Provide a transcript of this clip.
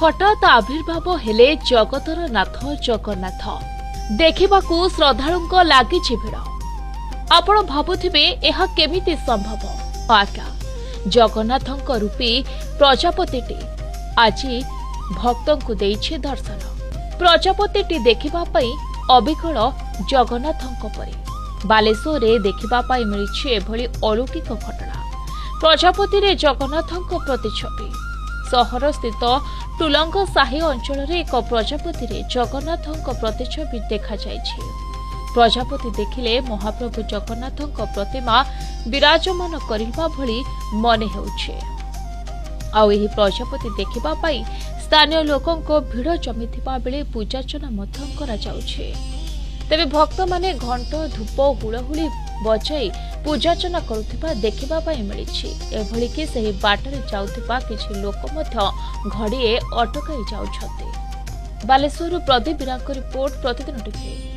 हठात आविर्भाव हेले जगतर नाथ जगन्नाथ देखिबाकू श्रद्धालुंक लागिछि भिड़। आपण भाबुथिबे एहा केमिति संभव। आज्ञा जगन्नाथंक रूपी प्रजापतिटी आजी भक्तंकु देइछि दर्शन। प्रजापतिटी देखिबा पई अबिकल जगन्नाथंक परे बालेश्वर देखिबा पई मिलिछि एभली अलौकिक घटना। प्रजापति रे जगन्नाथंक प्रतिछबि सहर स्थित टुलंग साही अंचल एक प्रजापति रे जगन्नाथंक प्रतिछबि देखा जाइछि। प्रजापति देखिले महाप्रभु जगन्नाथंक प्रतिमा विराजमान करिबा भली मने हेउछि। आउ एही प्रजापति देखिबा पई स्थानीय लोकंक भिड़ जमिथिबा बेले पूजार्चना मध्य करा जाउछि। तेबे भक्त माने घंट धूप हुलहुली बजाई पूजार्चना करुथिबा देखिबा पई मिलिछि। एभली कि सही बाटरे जाउथिबा किछि लोक मध्य घड़िए अटकाई जाउछथि। बालेश्वर प्रदीप बिरांक रिपोर्ट प्रतिदिन टीवी।